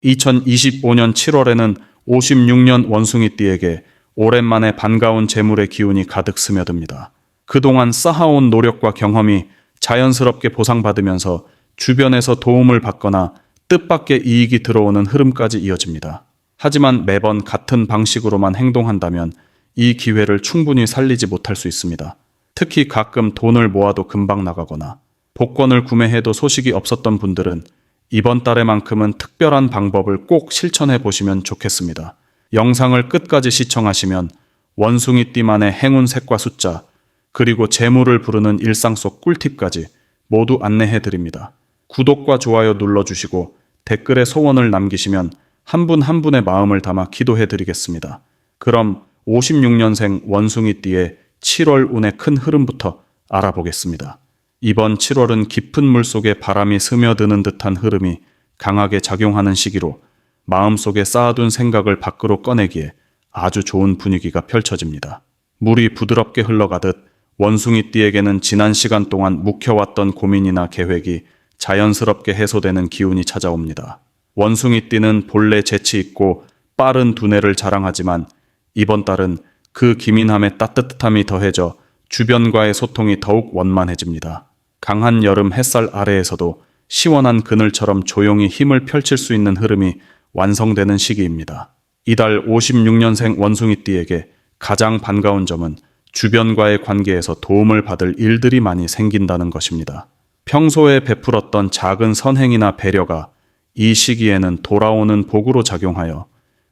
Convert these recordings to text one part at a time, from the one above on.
2025년 7월에는 56년 원숭이띠에게 오랜만에 반가운 재물의 기운이 가득 스며듭니다. 그동안 쌓아온 노력과 경험이 자연스럽게 보상받으면서 주변에서 도움을 받거나 뜻밖의 이익이 들어오는 흐름까지 이어집니다. 하지만 매번 같은 방식으로만 행동한다면 이 기회를 충분히 살리지 못할 수 있습니다. 특히 가끔 돈을 모아도 금방 나가거나 복권을 구매해도 소식이 없었던 분들은 이번 달에만큼은 특별한 방법을 꼭 실천해 보시면 좋겠습니다. 영상을 끝까지 시청하시면 원숭이띠만의 행운색과 숫자, 그리고 재물을 부르는 일상 속 꿀팁까지 모두 안내해 드립니다. 구독과 좋아요 눌러주시고 댓글에 소원을 남기시면 한 분 한 분의 마음을 담아 기도해 드리겠습니다. 그럼 56년생 원숭이띠의 7월 운의 큰 흐름부터 알아보겠습니다. 이번 7월은 깊은 물속에 바람이 스며드는 듯한 흐름이 강하게 작용하는 시기로 마음속에 쌓아둔 생각을 밖으로 꺼내기에 아주 좋은 분위기가 펼쳐집니다. 물이 부드럽게 흘러가듯 원숭이띠에게는 지난 시간 동안 묵혀왔던 고민이나 계획이 자연스럽게 해소되는 기운이 찾아옵니다. 원숭이띠는 본래 재치 있고 빠른 두뇌를 자랑하지만 이번 달은 그 기민함에 따뜻함이 더해져 주변과의 소통이 더욱 원만해집니다. 강한 여름 햇살 아래에서도 시원한 그늘처럼 조용히 힘을 펼칠 수 있는 흐름이 완성되는 시기입니다. 이달 56년생 원숭이띠에게 가장 반가운 점은 주변과의 관계에서 도움을 받을 일들이 많이 생긴다는 것입니다. 평소에 베풀었던 작은 선행이나 배려가 이 시기에는 돌아오는 복으로 작용하여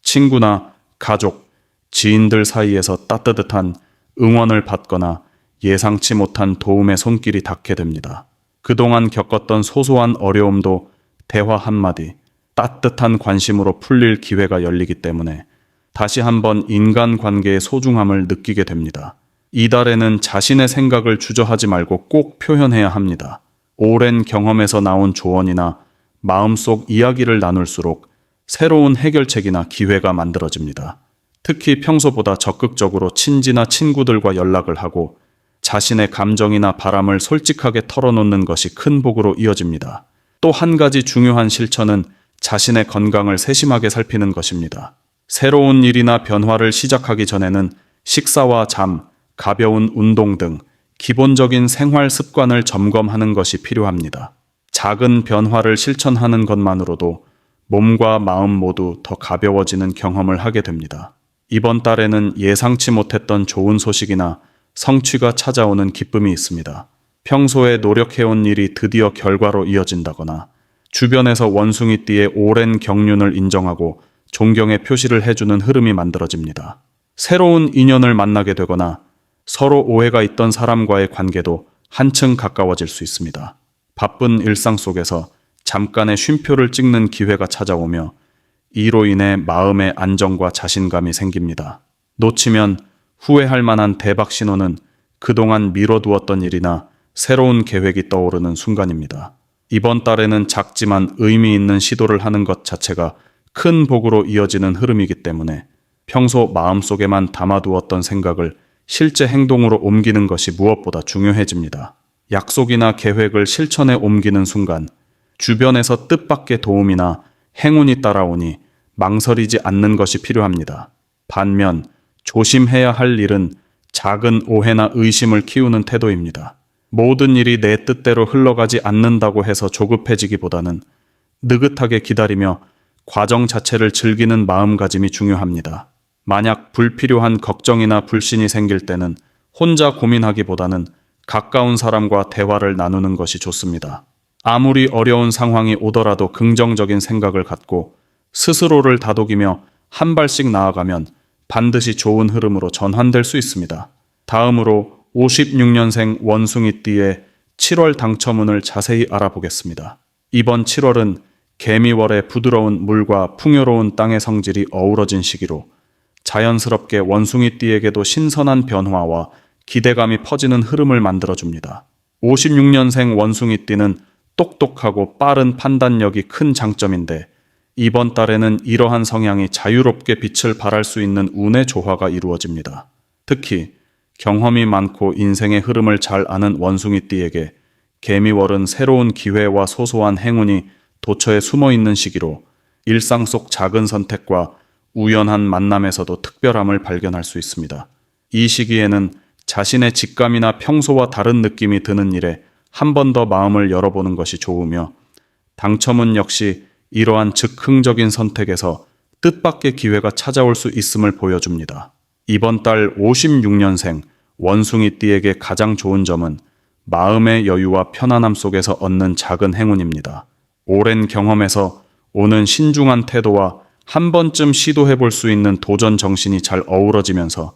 친구나 가족, 지인들 사이에서 따뜻한 응원을 받거나 예상치 못한 도움의 손길이 닿게 됩니다. 그동안 겪었던 소소한 어려움도 대화 한마디, 따뜻한 관심으로 풀릴 기회가 열리기 때문에 다시 한번 인간관계의 소중함을 느끼게 됩니다. 이달에는 자신의 생각을 주저하지 말고 꼭 표현해야 합니다. 오랜 경험에서 나온 조언이나 마음속 이야기를 나눌수록 새로운 해결책이나 기회가 만들어집니다. 특히 평소보다 적극적으로 친지나 친구들과 연락을 하고 자신의 감정이나 바람을 솔직하게 털어놓는 것이 큰 복으로 이어집니다. 또 한 가지 중요한 실천은 자신의 건강을 세심하게 살피는 것입니다. 새로운 일이나 변화를 시작하기 전에는 식사와 잠, 가벼운 운동 등 기본적인 생활 습관을 점검하는 것이 필요합니다. 작은 변화를 실천하는 것만으로도 몸과 마음 모두 더 가벼워지는 경험을 하게 됩니다. 이번 달에는 예상치 못했던 좋은 소식이나 성취가 찾아오는 기쁨이 있습니다. 평소에 노력해온 일이 드디어 결과로 이어진다거나 주변에서 원숭이띠의 오랜 경륜을 인정하고 존경의 표시를 해주는 흐름이 만들어집니다. 새로운 인연을 만나게 되거나 서로 오해가 있던 사람과의 관계도 한층 가까워질 수 있습니다. 바쁜 일상 속에서 잠깐의 쉼표를 찍는 기회가 찾아오며 이로 인해 마음의 안정과 자신감이 생깁니다. 놓치면 후회할 만한 대박 신호는 그동안 미뤄두었던 일이나 새로운 계획이 떠오르는 순간입니다. 이번 달에는 작지만 의미 있는 시도를 하는 것 자체가 큰 복으로 이어지는 흐름이기 때문에 평소 마음속에만 담아두었던 생각을 실제 행동으로 옮기는 것이 무엇보다 중요해집니다. 약속이나 계획을 실천에 옮기는 순간 주변에서 뜻밖의 도움이나 행운이 따라오니 망설이지 않는 것이 필요합니다. 반면 조심해야 할 일은 작은 오해나 의심을 키우는 태도입니다. 모든 일이 내 뜻대로 흘러가지 않는다고 해서 조급해지기보다는 느긋하게 기다리며 과정 자체를 즐기는 마음가짐이 중요합니다. 만약 불필요한 걱정이나 불신이 생길 때는 혼자 고민하기보다는 가까운 사람과 대화를 나누는 것이 좋습니다. 아무리 어려운 상황이 오더라도 긍정적인 생각을 갖고 스스로를 다독이며 한 발씩 나아가면 반드시 좋은 흐름으로 전환될 수 있습니다. 다음으로 56년생 원숭이띠의 7월 당첨운을 자세히 알아보겠습니다. 이번 7월은 개미월의 부드러운 물과 풍요로운 땅의 성질이 어우러진 시기로 자연스럽게 원숭이띠에게도 신선한 변화와 기대감이 퍼지는 흐름을 만들어줍니다. 56년생 원숭이띠는 똑똑하고 빠른 판단력이 큰 장점인데 이번 달에는 이러한 성향이 자유롭게 빛을 발할 수 있는 운의 조화가 이루어집니다. 특히 경험이 많고 인생의 흐름을 잘 아는 원숭이띠에게 개미월은 새로운 기회와 소소한 행운이 도처에 숨어있는 시기로 일상 속 작은 선택과 우연한 만남에서도 특별함을 발견할 수 있습니다. 이 시기에는 자신의 직감이나 평소와 다른 느낌이 드는 일에 한 번 더 마음을 열어보는 것이 좋으며, 당첨은 역시 이러한 즉흥적인 선택에서 뜻밖의 기회가 찾아올 수 있음을 보여줍니다. 이번 달 56년생 원숭이띠에게 가장 좋은 점은 마음의 여유와 편안함 속에서 얻는 작은 행운입니다. 오랜 경험에서 오는 신중한 태도와 한 번쯤 시도해 볼 수 있는 도전 정신이 잘 어우러지면서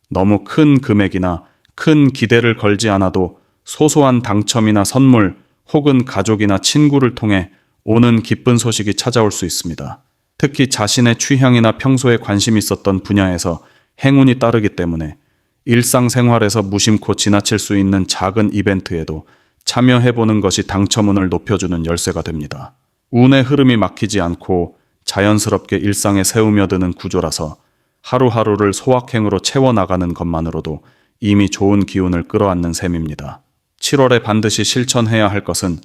너무 큰 금액이나 큰 기대를 걸지 않아도 소소한 당첨이나 선물 혹은 가족이나 친구를 통해 오는 기쁜 소식이 찾아올 수 있습니다. 특히 자신의 취향이나 평소에 관심 있었던 분야에서 행운이 따르기 때문에 일상생활에서 무심코 지나칠 수 있는 작은 이벤트에도 참여해보는 것이 당첨운을 높여주는 열쇠가 됩니다. 운의 흐름이 막히지 않고 자연스럽게 일상에 새우며드는 구조라서 하루하루를 소확행으로 채워나가는 것만으로도 이미 좋은 기운을 끌어안는 셈입니다. 7월에 반드시 실천해야 할 것은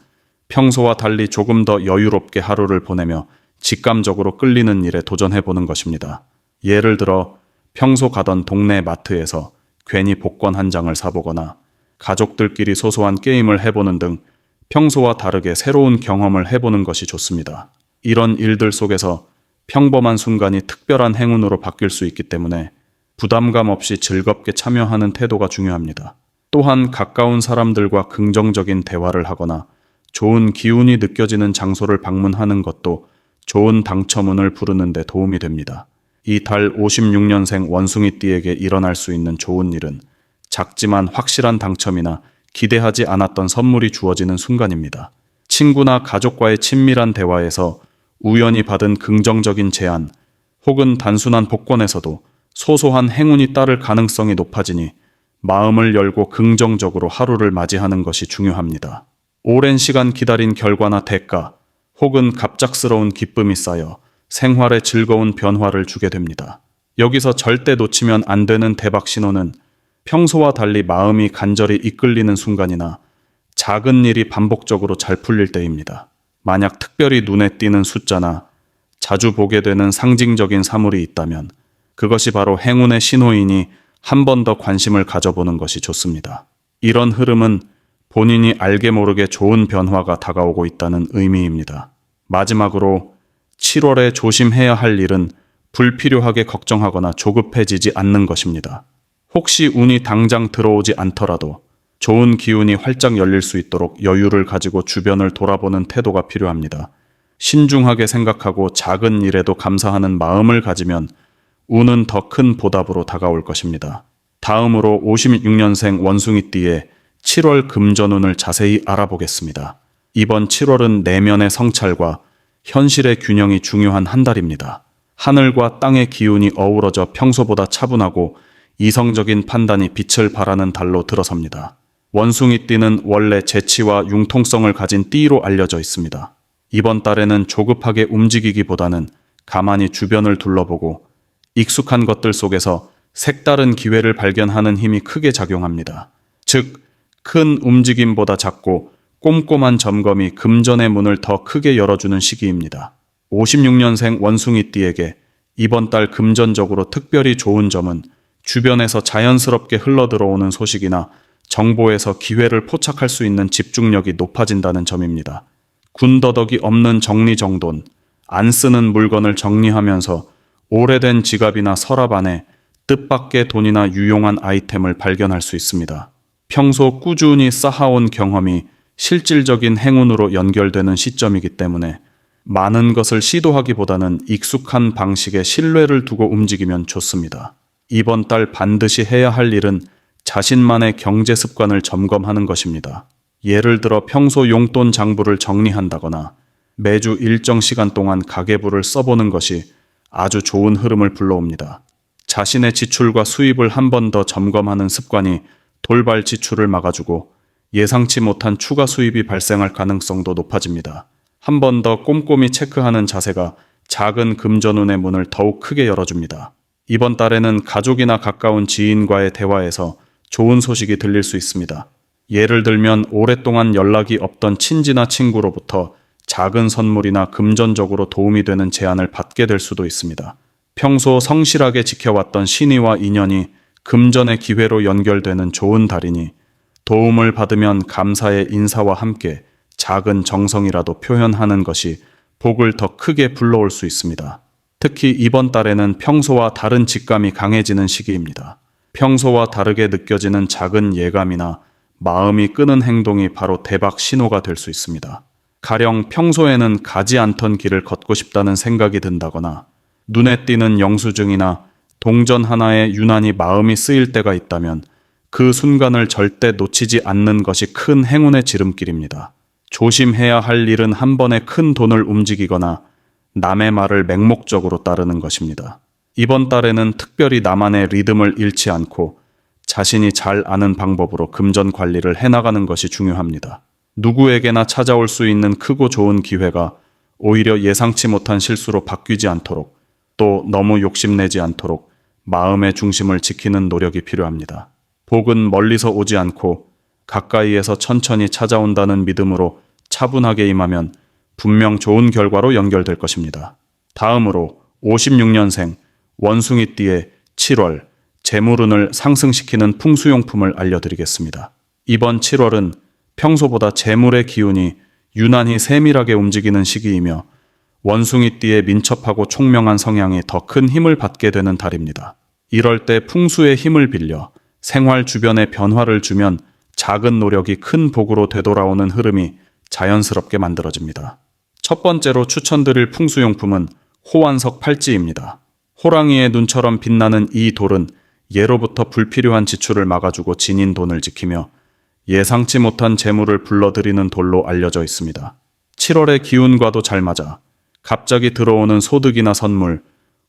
평소와 달리 조금 더 여유롭게 하루를 보내며 직감적으로 끌리는 일에 도전해보는 것입니다. 예를 들어 평소 가던 동네 마트에서 괜히 복권 한 장을 사보거나 가족들끼리 소소한 게임을 해보는 등 평소와 다르게 새로운 경험을 해보는 것이 좋습니다. 이런 일들 속에서 평범한 순간이 특별한 행운으로 바뀔 수 있기 때문에 부담감 없이 즐겁게 참여하는 태도가 중요합니다. 또한 가까운 사람들과 긍정적인 대화를 하거나 좋은 기운이 느껴지는 장소를 방문하는 것도 좋은 당첨운을 부르는 데 도움이 됩니다. 이 달 56년생 원숭이띠에게 일어날 수 있는 좋은 일은 작지만 확실한 당첨이나 기대하지 않았던 선물이 주어지는 순간입니다. 친구나 가족과의 친밀한 대화에서 우연히 받은 긍정적인 제안 혹은 단순한 복권에서도 소소한 행운이 따를 가능성이 높아지니 마음을 열고 긍정적으로 하루를 맞이하는 것이 중요합니다. 오랜 시간 기다린 결과나 대가 혹은 갑작스러운 기쁨이 쌓여 생활에 즐거운 변화를 주게 됩니다. 여기서 절대 놓치면 안 되는 대박 신호는 평소와 달리 마음이 간절히 이끌리는 순간이나 작은 일이 반복적으로 잘 풀릴 때입니다. 만약 특별히 눈에 띄는 숫자나 자주 보게 되는 상징적인 사물이 있다면 그것이 바로 행운의 신호이니 한 번 더 관심을 가져보는 것이 좋습니다. 이런 흐름은 본인이 알게 모르게 좋은 변화가 다가오고 있다는 의미입니다. 마지막으로 7월에 조심해야 할 일은 불필요하게 걱정하거나 조급해지지 않는 것입니다. 혹시 운이 당장 들어오지 않더라도 좋은 기운이 활짝 열릴 수 있도록 여유를 가지고 주변을 돌아보는 태도가 필요합니다. 신중하게 생각하고 작은 일에도 감사하는 마음을 가지면 운은 더 큰 보답으로 다가올 것입니다. 다음으로 56년생 원숭이띠의 7월 금전운을 자세히 알아보겠습니다. 이번 7월은 내면의 성찰과 현실의 균형이 중요한 한 달입니다. 하늘과 땅의 기운이 어우러져 평소보다 차분하고 이성적인 판단이 빛을 발하는 달로 들어섭니다. 원숭이띠는 원래 재치와 융통성을 가진 띠로 알려져 있습니다. 이번 달에는 조급하게 움직이기보다는 가만히 주변을 둘러보고 익숙한 것들 속에서 색다른 기회를 발견하는 힘이 크게 작용합니다. 즉, 큰 움직임보다 작고 꼼꼼한 점검이 금전의 문을 더 크게 열어주는 시기입니다. 56년생 원숭이띠에게 이번 달 금전적으로 특별히 좋은 점은 주변에서 자연스럽게 흘러들어오는 소식이나 정보에서 기회를 포착할 수 있는 집중력이 높아진다는 점입니다. 군더더기 없는 정리정돈, 안 쓰는 물건을 정리하면서 오래된 지갑이나 서랍 안에 뜻밖의 돈이나 유용한 아이템을 발견할 수 있습니다. 평소 꾸준히 쌓아온 경험이 실질적인 행운으로 연결되는 시점이기 때문에 많은 것을 시도하기보다는 익숙한 방식에 신뢰를 두고 움직이면 좋습니다. 이번 달 반드시 해야 할 일은 자신만의 경제 습관을 점검하는 것입니다. 예를 들어 평소 용돈 장부를 정리한다거나 매주 일정 시간 동안 가계부를 써보는 것이 아주 좋은 흐름을 불러옵니다. 자신의 지출과 수입을 한 번 더 점검하는 습관이 돌발 지출을 막아주고 예상치 못한 추가 수입이 발생할 가능성도 높아집니다. 한 번 더 꼼꼼히 체크하는 자세가 작은 금전운의 문을 더욱 크게 열어줍니다. 이번 달에는 가족이나 가까운 지인과의 대화에서 좋은 소식이 들릴 수 있습니다. 예를 들면 오랫동안 연락이 없던 친지나 친구로부터 작은 선물이나 금전적으로 도움이 되는 제안을 받게 될 수도 있습니다. 평소 성실하게 지켜왔던 신의와 인연이 금전의 기회로 연결되는 좋은 달이니 도움을 받으면 감사의 인사와 함께 작은 정성이라도 표현하는 것이 복을 더 크게 불러올 수 있습니다. 특히 이번 달에는 평소와 다른 직감이 강해지는 시기입니다. 평소와 다르게 느껴지는 작은 예감이나 마음이 끄는 행동이 바로 대박 신호가 될 수 있습니다. 가령 평소에는 가지 않던 길을 걷고 싶다는 생각이 든다거나 눈에 띄는 영수증이나 동전 하나에 유난히 마음이 쓰일 때가 있다면 그 순간을 절대 놓치지 않는 것이 큰 행운의 지름길입니다. 조심해야 할 일은 한 번에 큰 돈을 움직이거나 남의 말을 맹목적으로 따르는 것입니다. 이번 달에는 특별히 나만의 리듬을 잃지 않고 자신이 잘 아는 방법으로 금전 관리를 해나가는 것이 중요합니다. 누구에게나 찾아올 수 있는 크고 좋은 기회가 오히려 예상치 못한 실수로 바뀌지 않도록 또 너무 욕심내지 않도록 마음의 중심을 지키는 노력이 필요합니다. 복은 멀리서 오지 않고 가까이에서 천천히 찾아온다는 믿음으로 차분하게 임하면 분명 좋은 결과로 연결될 것입니다. 다음으로 56년생 원숭이띠의 7월 재물운을 상승시키는 풍수용품을 알려드리겠습니다. 이번 7월은 평소보다 재물의 기운이 유난히 세밀하게 움직이는 시기이며 원숭이띠의 민첩하고 총명한 성향이 더 큰 힘을 받게 되는 달입니다. 이럴 때 풍수의 힘을 빌려 생활 주변에 변화를 주면 작은 노력이 큰 복으로 되돌아오는 흐름이 자연스럽게 만들어집니다. 첫 번째로 추천드릴 풍수용품은 호환석 팔찌입니다. 호랑이의 눈처럼 빛나는 이 돌은 예로부터 불필요한 지출을 막아주고 지닌 돈을 지키며 예상치 못한 재물을 불러들이는 돌로 알려져 있습니다. 7월의 기운과도 잘 맞아 갑자기 들어오는 소득이나 선물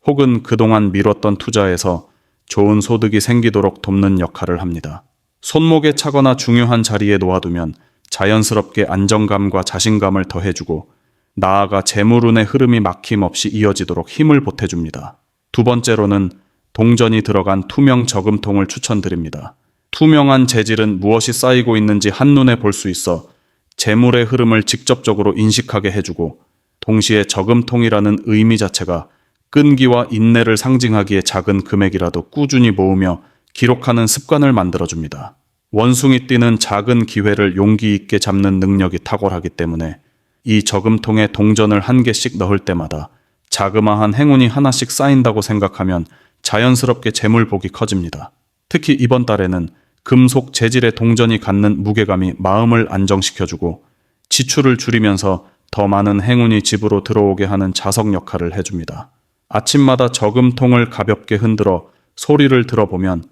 혹은 그동안 미뤘던 투자에서 좋은 소득이 생기도록 돕는 역할을 합니다. 손목에 차거나 중요한 자리에 놓아두면 자연스럽게 안정감과 자신감을 더해주고 나아가 재물운의 흐름이 막힘없이 이어지도록 힘을 보태줍니다. 두 번째로는 동전이 들어간 투명 저금통을 추천드립니다. 투명한 재질은 무엇이 쌓이고 있는지 한눈에 볼 수 있어 재물의 흐름을 직접적으로 인식하게 해주고 동시에 저금통이라는 의미 자체가 끈기와 인내를 상징하기에 작은 금액이라도 꾸준히 모으며 기록하는 습관을 만들어줍니다. 원숭이띠는 작은 기회를 용기 있게 잡는 능력이 탁월하기 때문에 이 저금통에 동전을 한 개씩 넣을 때마다 자그마한 행운이 하나씩 쌓인다고 생각하면 자연스럽게 재물복이 커집니다. 특히 이번 달에는 금속 재질의 동전이 갖는 무게감이 마음을 안정시켜주고 지출을 줄이면서 더 많은 행운이 집으로 들어오게 하는 자석 역할을 해줍니다. 아침마다 저금통을 가볍게 흔들어 소리를 들어보면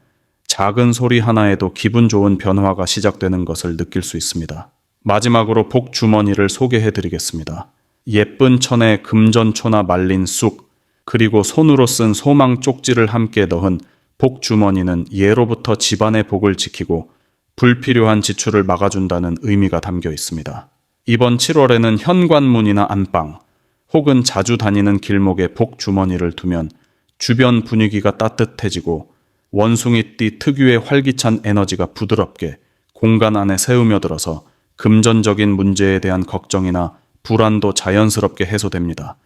작은 소리 하나에도 기분 좋은 변화가 시작되는 것을 느낄 수 있습니다. 마지막으로 복주머니를 소개해드리겠습니다. 예쁜 천에 금전초나 말린 쑥, 그리고 손으로 쓴 소망 쪽지를 함께 넣은 복주머니는 예로부터 집안의 복을 지키고 불필요한 지출을 막아준다는 의미가 담겨 있습니다. 이번 7월에는 현관문이나 안방 혹은 자주 다니는 길목에 복주머니를 두면 주변 분위기가 따뜻해지고 원숭이띠 특유의 활기찬 에너지가 부드럽게 공간 안에 스며들어서 금전적인 문제에 대한 걱정이나 불안도 자연스럽게 해소됩니다.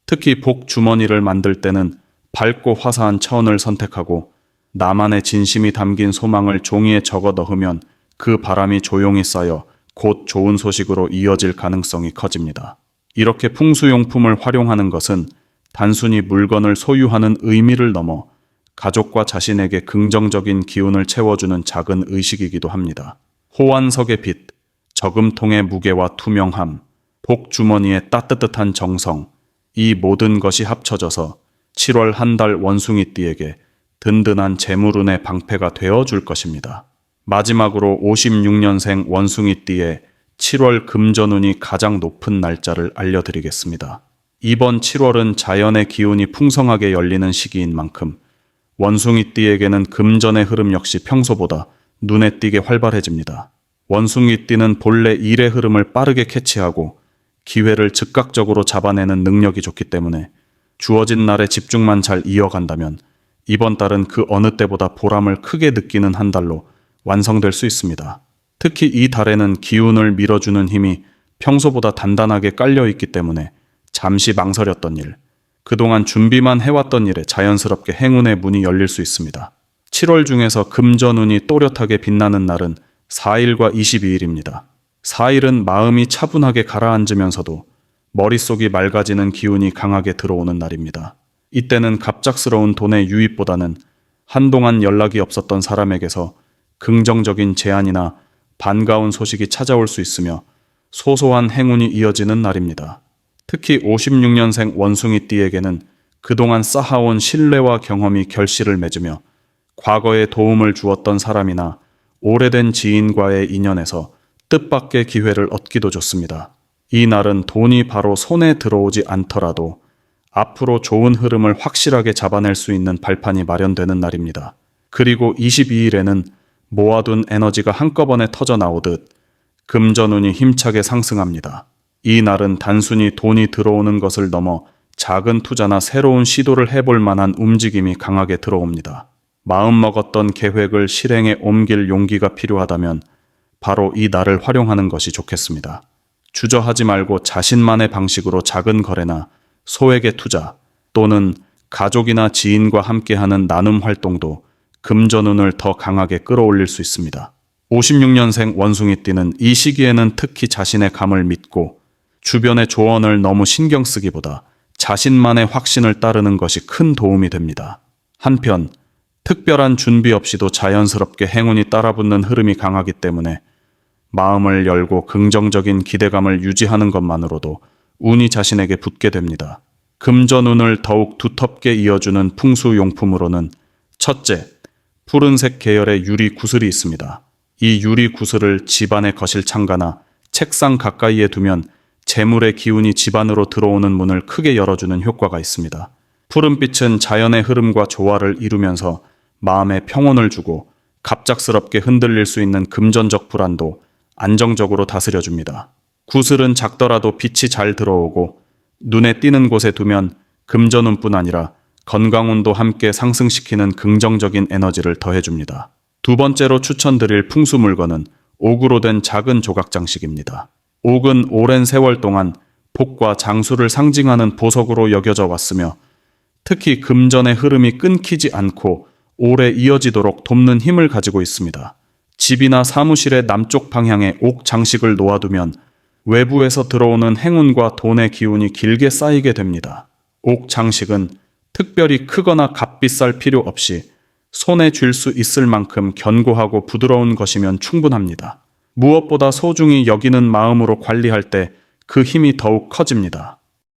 특히 복주머니를 만들 때는 밝고 화사한 천을 선택하고 나만의 진심이 담긴 소망을 종이에 적어 넣으면 그 바람이 조용히 쌓여 곧 좋은 소식으로 이어질 가능성이 커집니다. 이렇게 풍수용품을 활용하는 것은 단순히 물건을 소유하는 의미를 넘어 가족과 자신에게 긍정적인 기운을 채워주는 작은 의식이기도 합니다. 호환석의 빛, 저금통의 무게와 투명함, 복주머니의 따뜻한 정성, 이 모든 것이 합쳐져서 7월 한 달 원숭이띠에게 든든한 재물운의 방패가 되어줄 것입니다. 마지막으로 56년생 원숭이띠의 7월 금전운이 가장 높은 날짜를 알려드리겠습니다. 이번 7월은 자연의 기운이 풍성하게 열리는 시기인 만큼 원숭이띠에게는 금전의 흐름 역시 평소보다 눈에 띄게 활발해집니다. 원숭이띠는 본래 일의 흐름을 빠르게 캐치하고 기회를 즉각적으로 잡아내는 능력이 좋기 때문에 주어진 날에 집중만 잘 이어간다면 이번 달은 그 어느 때보다 보람을 크게 느끼는 한 달로 완성될 수 있습니다. 특히 이 달에는 기운을 밀어주는 힘이 평소보다 단단하게 깔려 있기 때문에 잠시 망설였던 일, 그동안 준비만 해왔던 일에 자연스럽게 행운의 문이 열릴 수 있습니다. 7월 중에서 금전운이 또렷하게 빛나는 날은 4일과 22일입니다. 4일은 마음이 차분하게 가라앉으면서도 머릿속이 맑아지는 기운이 강하게 들어오는 날입니다. 이때는 갑작스러운 돈의 유입보다는 한동안 연락이 없었던 사람에게서 긍정적인 제안이나 반가운 소식이 찾아올 수 있으며 소소한 행운이 이어지는 날입니다. 특히 56년생 원숭이띠에게는 그동안 쌓아온 신뢰와 경험이 결실을 맺으며 과거에 도움을 주었던 사람이나 오래된 지인과의 인연에서 뜻밖의 기회를 얻기도 좋습니다. 이 날은 돈이 바로 손에 들어오지 않더라도 앞으로 좋은 흐름을 확실하게 잡아낼 수 있는 발판이 마련되는 날입니다. 그리고 22일에는 모아둔 에너지가 한꺼번에 터져 나오듯 금전운이 힘차게 상승합니다. 이 날은 단순히 돈이 들어오는 것을 넘어 작은 투자나 새로운 시도를 해볼 만한 움직임이 강하게 들어옵니다. 마음먹었던 계획을 실행에 옮길 용기가 필요하다면 바로 이 날을 활용하는 것이 좋겠습니다. 주저하지 말고 자신만의 방식으로 작은 거래나 소액의 투자 또는 가족이나 지인과 함께하는 나눔 활동도 금전운을 더 강하게 끌어올릴 수 있습니다. 56년생 원숭이띠는 이 시기에는 특히 자신의 감을 믿고 주변의 조언을 너무 신경 쓰기보다 자신만의 확신을 따르는 것이 큰 도움이 됩니다. 한편 특별한 준비 없이도 자연스럽게 행운이 따라붙는 흐름이 강하기 때문에 마음을 열고 긍정적인 기대감을 유지하는 것만으로도 운이 자신에게 붙게 됩니다. 금전운을 더욱 두텁게 이어주는 풍수용품으로는 첫째, 푸른색 계열의 유리 구슬이 있습니다. 이 유리 구슬을 집안의 거실 창가나 책상 가까이에 두면 재물의 기운이 집안으로 들어오는 문을 크게 열어주는 효과가 있습니다. 푸른빛은 자연의 흐름과 조화를 이루면서 마음에 평온을 주고 갑작스럽게 흔들릴 수 있는 금전적 불안도 안정적으로 다스려줍니다. 구슬은 작더라도 빛이 잘 들어오고 눈에 띄는 곳에 두면 금전운뿐 아니라 건강운도 함께 상승시키는 긍정적인 에너지를 더해줍니다. 두 번째로 추천드릴 풍수 물건은 옥으로 된 작은 조각 장식입니다. 옥은 오랜 세월 동안 복과 장수를 상징하는 보석으로 여겨져 왔으며 특히 금전의 흐름이 끊기지 않고 오래 이어지도록 돕는 힘을 가지고 있습니다. 집이나 사무실의 남쪽 방향에 옥 장식을 놓아두면 외부에서 들어오는 행운과 돈의 기운이 길게 쌓이게 됩니다. 옥 장식은 특별히 크거나 값비쌀 필요 없이 손에 쥘 수 있을 만큼 견고하고 부드러운 것이면 충분합니다. 무엇보다 소중히 여기는 마음으로 관리할 때 그 힘이 더욱 커집니다.